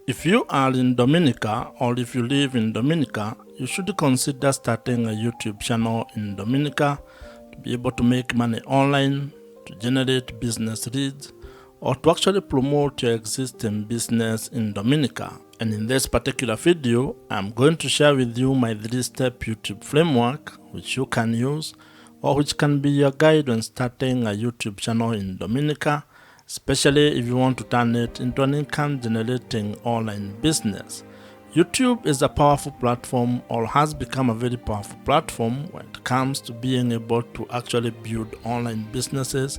If you are in Dominica or if you live in Dominica, you should consider starting a YouTube channel in Dominica to be able to make money online, to generate business leads, or to actually promote your existing business in Dominica. And in this particular video, I'm going to share with you my 3-step YouTube framework which you can use or which can be your guide when starting a YouTube channel in Dominica, especially if you want to turn it into an income generating online business. YouTube is a powerful platform, or has become a very powerful platform when it comes to being able to actually build online businesses,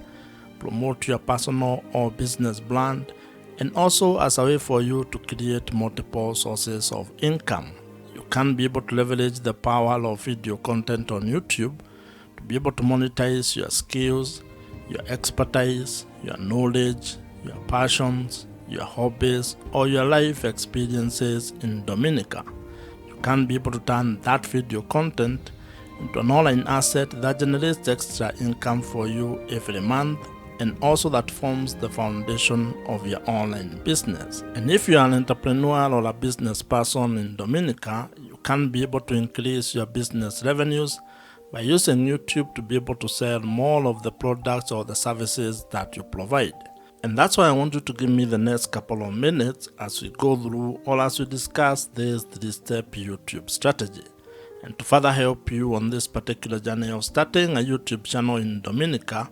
promote your personal or business brand, and also as a way for you to create multiple sources of income. You can be able to leverage the power of video content on YouTube to be able to monetize your skills, your expertise, your knowledge, your passions, your hobbies, or your life experiences in Dominica. You can be able to turn that video content into an online asset that generates extra income for you every month, and also that forms the foundation of your online business. And if you are an entrepreneur or a business person in Dominica, you can be able to increase your business revenues by using YouTube to be able to sell more of the products or the services that you provide. And that's why I want you to give me the next couple of minutes as we go through or as we discuss this 3-step YouTube strategy. And to further help you on this particular journey of starting a YouTube channel in Dominica,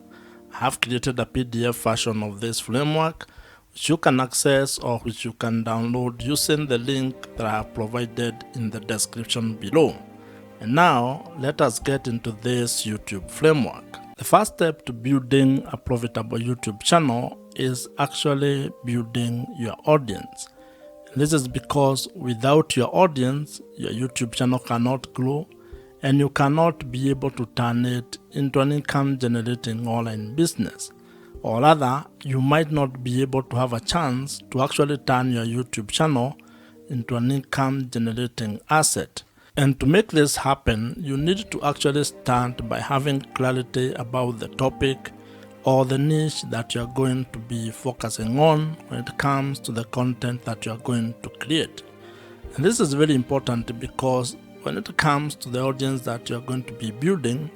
I have created a PDF version of this framework which you can access or which you can download using the link that I have provided in the description below. And now, let us get into this YouTube framework. The first step to building a profitable YouTube channel is actually building your audience. And this is because without your audience, your YouTube channel cannot grow, and you cannot be able to turn it into an income generating online business. Or rather, you might not be able to have a chance to actually turn your YouTube channel into an income generating asset. And to make this happen, you need to actually start by having clarity about the topic or the niche that you're going to be focusing on when it comes to the content that you're going to create. And this is very important because when it comes to the audience that you're going to be building,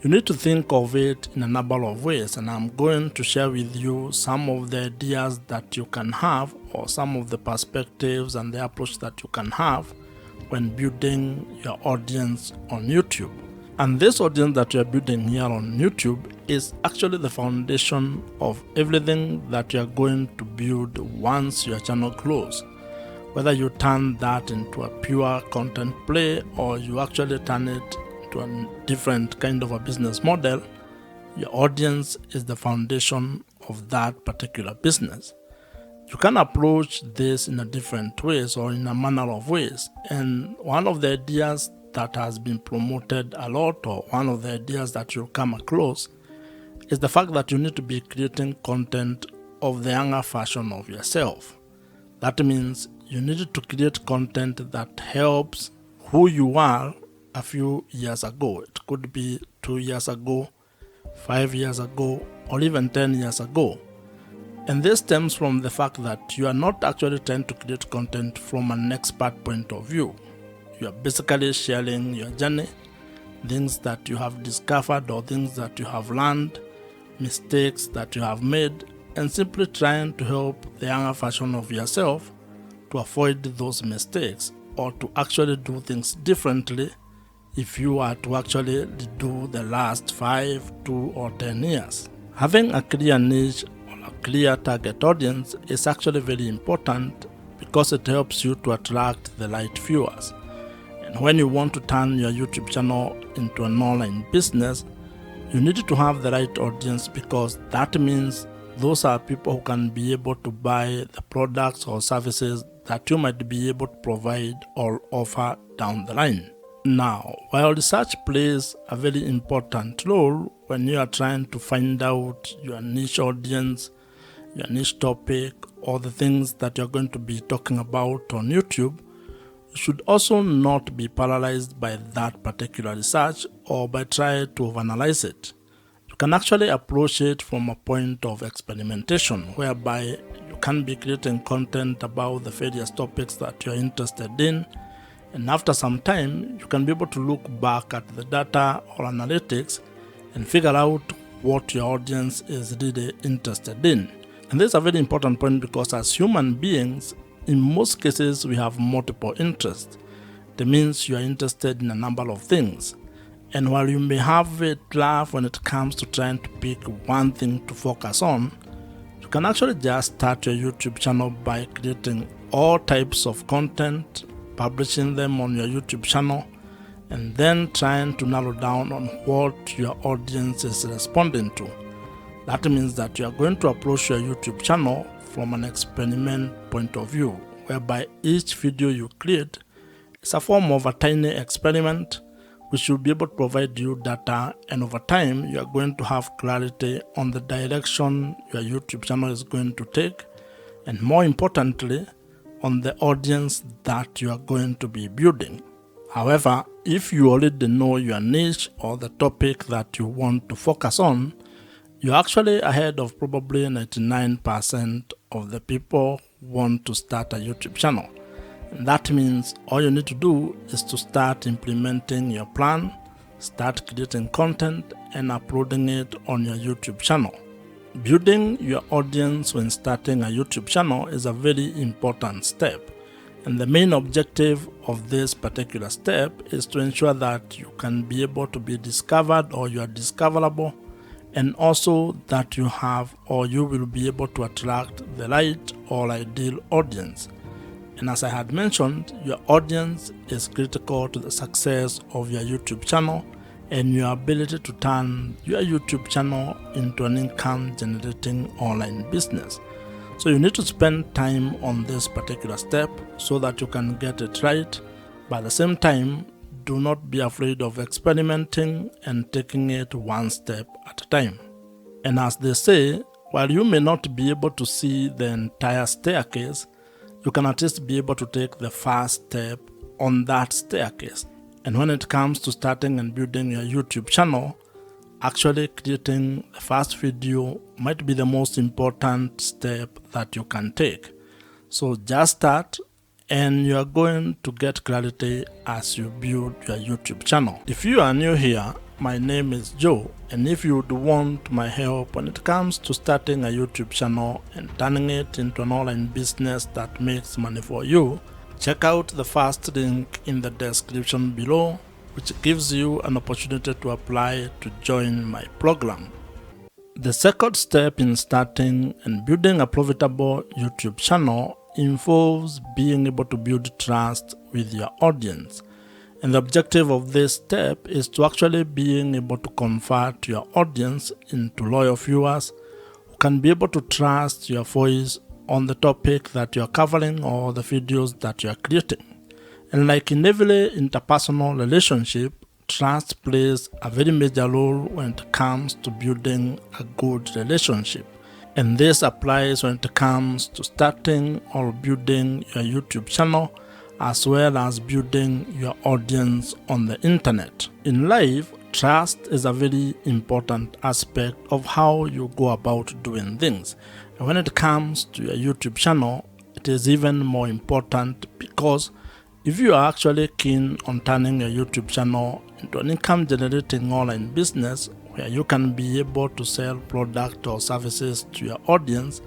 you need to think of it in a number of ways, and I'm going to share with you some of the ideas that you can have, or some of the perspectives and the approach that you can have when building your audience on YouTube. And this audience that you're building here on YouTube is actually the foundation of everything that you're going to build once your channel grows. Whether you turn that into a pure content play or you actually turn it into a different kind of a business model, your audience is the foundation of that particular business. You can approach this in a different ways or in a manner of ways. And one of the ideas that has been promoted a lot, or one of the ideas that you'll come across, is the fact that you need to be creating content of the younger version of yourself. That means you need to create content that helps who you are a few years ago. It could be 2 years ago, 5 years ago, or even 10 years ago. And this stems from the fact that you are not actually trying to create content from an expert point of view. You are basically sharing your journey, things that you have discovered or things that you have learned, mistakes that you have made, and simply trying to help the younger version of yourself to avoid those mistakes or to actually do things differently if you are to actually do the last 5, 2, or 10 years. Having a clear niche, clear target audience is actually very important because it helps you to attract the right viewers. And when you want to turn your YouTube channel into an online business, you need to have the right audience, because that means those are people who can be able to buy the products or services that you might be able to provide or offer down the line. Now, while research plays a very important role when you are trying to find out your niche audience, your niche topic, or the things that you're going to be talking about on YouTube, you should also not be paralyzed by that particular research or by trying to overanalyze it. You can actually approach it from a point of experimentation, whereby you can be creating content about the various topics that you're interested in. And after some time, you can be able to look back at the data or analytics and figure out what your audience is really interested in. And this is a very important point because as human beings, in most cases, we have multiple interests. That means you are interested in a number of things. And while you may have a drive when it comes to trying to pick one thing to focus on, you can actually just start your YouTube channel by creating all types of content, publishing them on your YouTube channel, and then trying to narrow down on what your audience is responding to. That means that you are going to approach your YouTube channel from an experiment point of view, whereby each video you create is a form of a tiny experiment which will be able to provide you data, and over time you are going to have clarity on the direction your YouTube channel is going to take, and more importantly, on the audience that you are going to be building. However, if you already know your niche or the topic that you want to focus on, you're actually ahead of probably 99% of the people who want to start a YouTube channel. And that means all you need to do is to start implementing your plan, start creating content, and uploading it on your YouTube channel. Building your audience when starting a YouTube channel is a very important step. And the main objective of this particular step is to ensure that you can be able to be discovered, or you are discoverable, and also that you have, or you will be able to attract the right or ideal audience. And as I had mentioned, your audience is critical to the success of your YouTube channel and your ability to turn your YouTube channel into an income generating online business. So you need to spend time on this particular step so that you can get it right. But at the same time, do not be afraid of experimenting and taking it one step at a time. And as they say, while you may not be able to see the entire staircase, you can at least be able to take the first step on that staircase. And when it comes to starting and building your YouTube channel, actually creating the first video might be the most important step that you can take. So just start, and you are going to get clarity as you build your YouTube channel. If you are new here, my name is Joe, and if you would want my help when it comes to starting a YouTube channel and turning it into an online business that makes money for you, check out the first link in the description below, which gives you an opportunity to apply to join my program. The second step in starting and building a profitable YouTube channel involves being able to build trust with your audience. And the objective of this step is to actually being able to convert your audience into loyal viewers who can be able to trust your voice on the topic that you're covering or the videos that you're creating. And like in every interpersonal relationship, trust plays a very major role when it comes to building a good relationship. And this applies when it comes to starting or building your YouTube channel, as well as building your audience on the internet. In life, trust is a very important aspect of how you go about doing things. And when it comes to your YouTube channel, it is even more important, because if you are actually keen on turning your YouTube channel into an income generating online business where you can be able to sell products or services to your audience,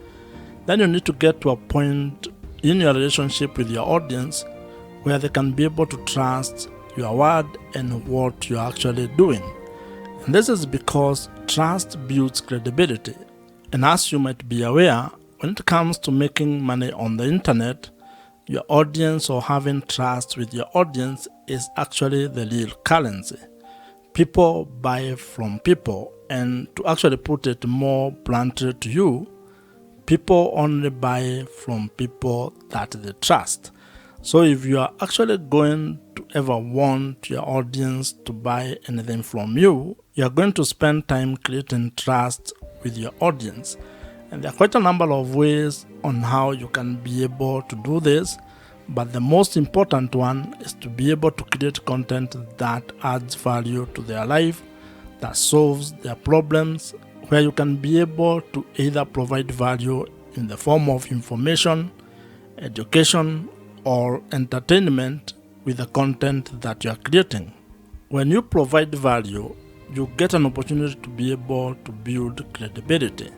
then you need to get to a point in your relationship with your audience where they can be able to trust your word and what you're actually doing. And this is because trust builds credibility. And as you might be aware, when it comes to making money on the internet, your audience, or having trust with your audience, is actually the real currency. People buy from people, and to actually put it more bluntly to you, people only buy from people that they trust. So if you are actually going to ever want your audience to buy anything from you, you are going to spend time creating trust with your audience. And there are quite a number of ways on how you can be able to do this, but the most important one is to be able to create content that adds value to their life, that solves their problems, where you can be able to either provide value in the form of information, education, or entertainment with the content that you are creating. When you provide value, you get an opportunity to be able to build credibility.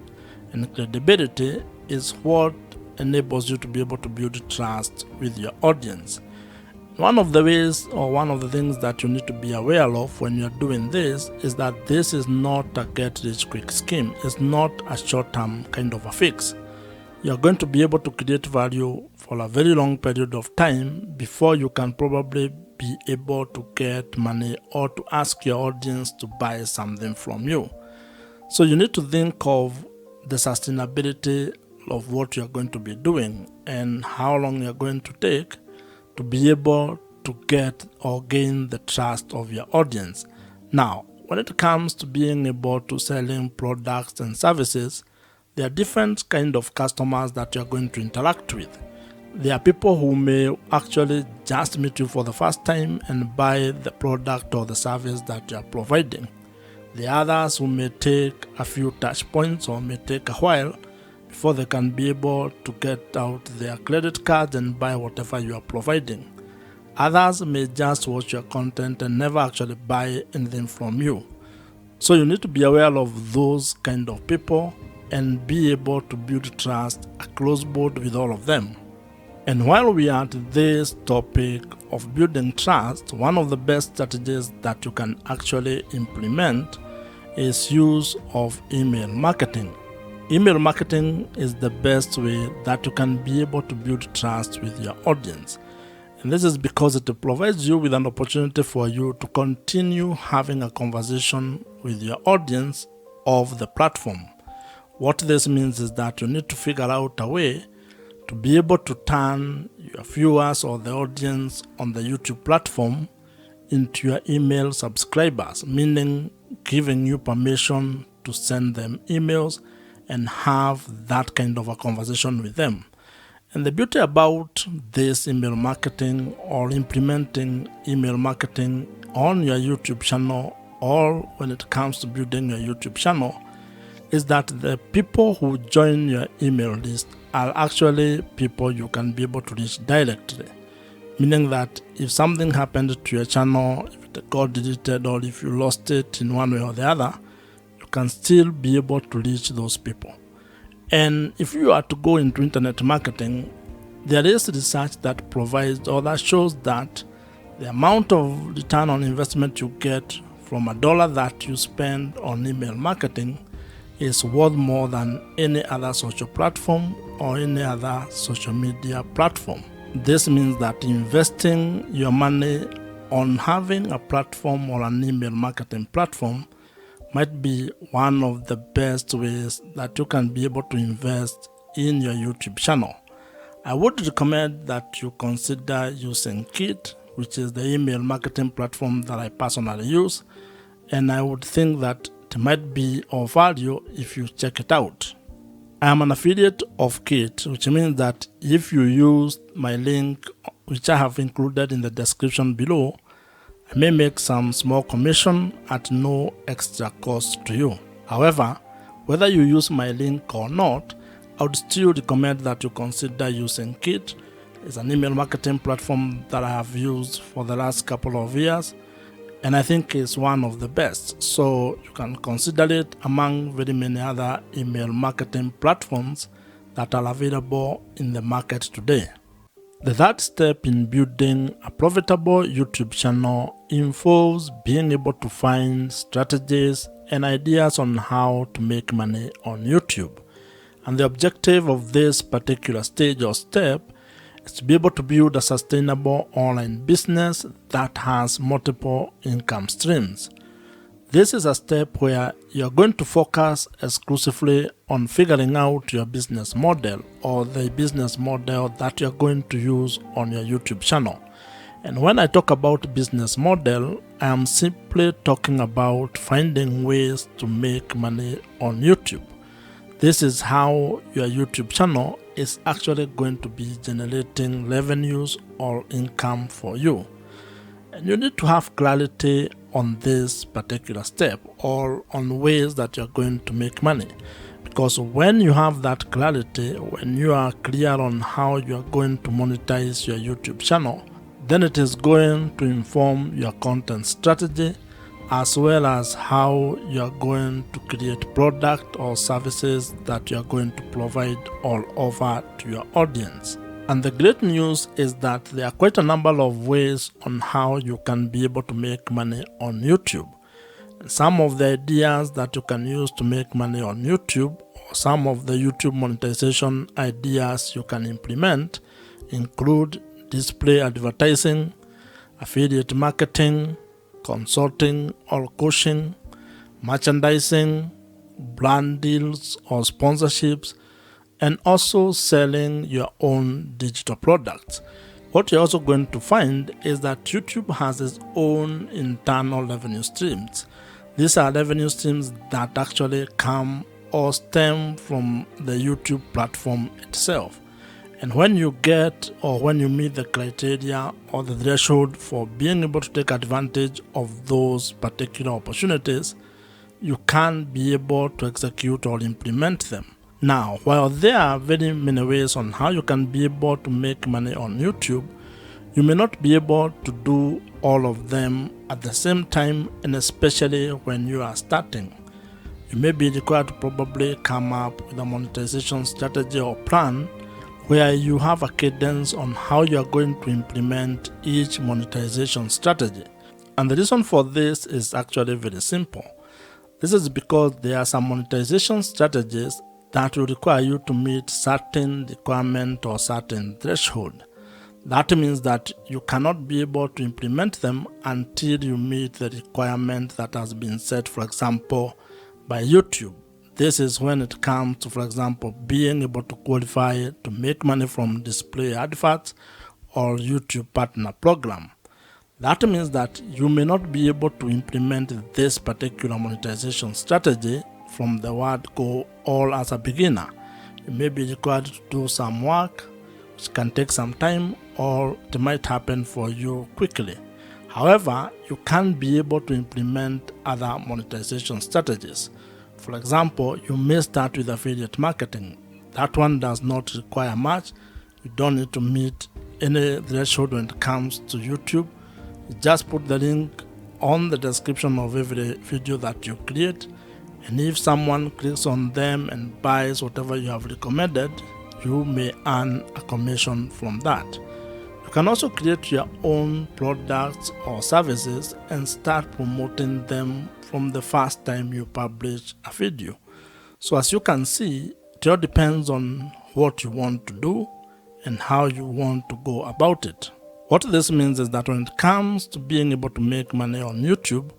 And credibility is what enables you to be able to build trust with your audience. One of the ways, or one of the things that you need to be aware of when you're doing this is that this is not a get-rich-quick scheme. It's not a short-term kind of a fix. You're going to be able to create value for a very long period of time before you can probably be able to get money or to ask your audience to buy something from you. So you need to think of the sustainability of what you're going to be doing and how long you're going to take to be able to get or gain the trust of your audience. Now, when it comes to being able to selling products and services, there are different kind of customers that you're going to interact with. There are people who may actually just meet you for the first time and buy the product or the service that you are providing. The others who may take a few touch points or may take a while before they can be able to get out their credit cards and buy whatever you are providing. Others may just watch your content and never actually buy anything from you. So you need to be aware of those kind of people and be able to build trust across board with all of them. And while we are at this topic of building trust, one of the best strategies that you can actually implement is use of email marketing. Email marketing is the best way that you can be able to build trust with your audience. And this is because it provides you with an opportunity for you to continue having a conversation with your audience of the platform. What this means is that you need to figure out a way to be able to turn your viewers or the audience on the YouTube platform into your email subscribers, meaning giving you permission to send them emails and have that kind of a conversation with them. And the beauty about this email marketing or implementing email marketing on your YouTube channel or when it comes to building your YouTube channel is that the people who join your email list are actually people you can be able to reach directly. Meaning that if something happened to your channel, if it got deleted or if you lost it in one way or the other, can still be able to reach those people. And if you are to go into internet marketing, there is research that provides or that shows that the amount of return on investment you get from a dollar that you spend on email marketing is worth more than any other social platform or any other social media platform. This means that investing your money on having a platform or an email marketing platform might be one of the best ways that you can be able to invest in your YouTube channel. I would recommend that you consider using Kit, which is the email marketing platform that I personally use, and I would think that it might be of value if you check it out. I am an affiliate of Kit, which means that if you use my link, which I have included in the description below, I may make some small commission at no extra cost to you. However, whether you use my link or not, I would still recommend that you consider using Kit. It's an email marketing platform that I have used for the last couple of years, and I think it's one of the best. So you can consider it among very many other email marketing platforms that are available in the market today. The third step in building a profitable YouTube channel involves being able to find strategies and ideas on how to make money on YouTube. And the objective of this particular stage or step is to be able to build a sustainable online business that has multiple income streams. This is a step where you're going to focus exclusively on figuring out your business model or the business model that you're going to use on your YouTube channel. And when I talk about business model, I am simply talking about finding ways to make money on YouTube. This is how your YouTube channel is actually going to be generating revenues or income for you. And you need to have clarity on this particular step or on ways that you're going to make money. Because when you have that clarity, when you are clear on how you are going to monetize your YouTube channel, then it is going to inform your content strategy as well as how you are going to create product or services that you are going to provide all over to your audience. And the great news is that there are quite a number of ways on how you can be able to make money on YouTube. Some of the ideas that you can use to make money on YouTube, or some of the YouTube monetization ideas you can implement, include display advertising, affiliate marketing, consulting or coaching, merchandising, brand deals or sponsorships, and also selling your own digital products. What you're also going to find is that YouTube has its own internal revenue streams. These are revenue streams that actually come or stem from the YouTube platform itself. And when you get or when you meet the criteria or the threshold for being able to take advantage of those particular opportunities, you can be able to execute or implement them. Now, while there are very many ways on how you can be able to make money on YouTube, you may not be able to do all of them at the same time, and especially when you are starting. You may be required to probably come up with a monetization strategy or plan where you have a cadence on how you are going to implement each monetization strategy. And the reason for this is actually very simple. This is because there are some monetization strategies that will require you to meet certain requirement or certain threshold. That means that you cannot be able to implement them until you meet the requirement that has been set, for example, by YouTube. This is when it comes to, for example, being able to qualify to make money from display adverts or YouTube partner program. That means that you may not be able to implement this particular monetization strategy from the word go all as a beginner. You may be required to do some work, which can take some time, or it might happen for you quickly. However, you can be able to implement other monetization strategies. For example, you may start with affiliate marketing. That one does not require much. You don't need to meet any threshold when it comes to YouTube. You just put the link on the description of every video that you create, and if someone clicks on them and buys whatever you have recommended, you may earn a commission from that. You can also create your own products or services and start promoting them from the first time you publish a video. So as you can see, it all depends on what you want to do and how you want to go about it. What this means is that when it comes to being able to make money on YouTube,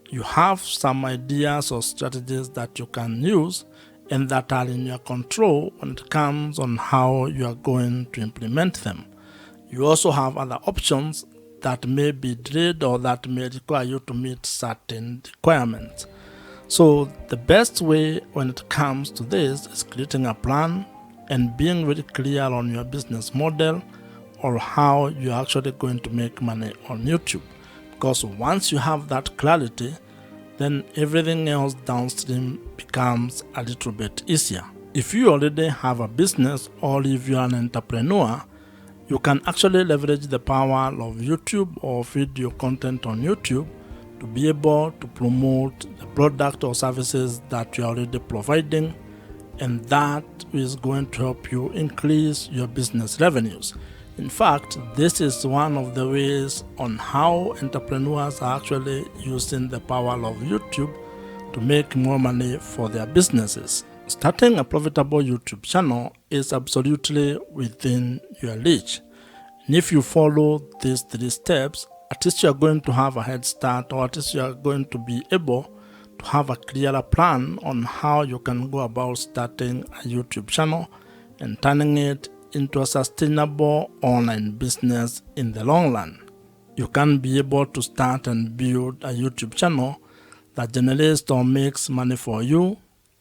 you have some ideas or strategies that you can use and that are in your control when it comes on how you are going to implement them. You also have other options that may be delayed or that may require you to meet certain requirements. So the best way when it comes to this is creating a plan and being very clear on your business model or how you're actually going to make money on YouTube. Because once you have that clarity, then everything else downstream becomes a little bit easier. If you already have a business or if you're an entrepreneur, you can actually leverage the power of YouTube or video content on YouTube to be able to promote the product or services that you're already providing, and that is going to help you increase your business revenues. In fact, this is one of the ways on how entrepreneurs are actually using the power of YouTube to make more money for their businesses. Starting a profitable YouTube channel is absolutely within your reach. And if you follow these 3 steps, at least you are going to have a head start, or at least you are going to be able to have a clearer plan on how you can go about starting a YouTube channel and turning it into a sustainable online business in the long run. You can be able to start and build a YouTube channel that generates or makes money for you,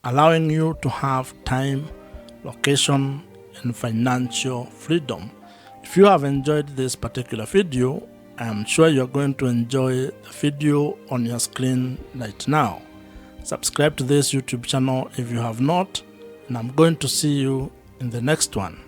allowing you to have time, location, and financial freedom. If you have enjoyed this particular video, I am sure you're going to enjoy the video on your screen right now. Subscribe to this YouTube channel if you have not, and I'm going to see you in the next one.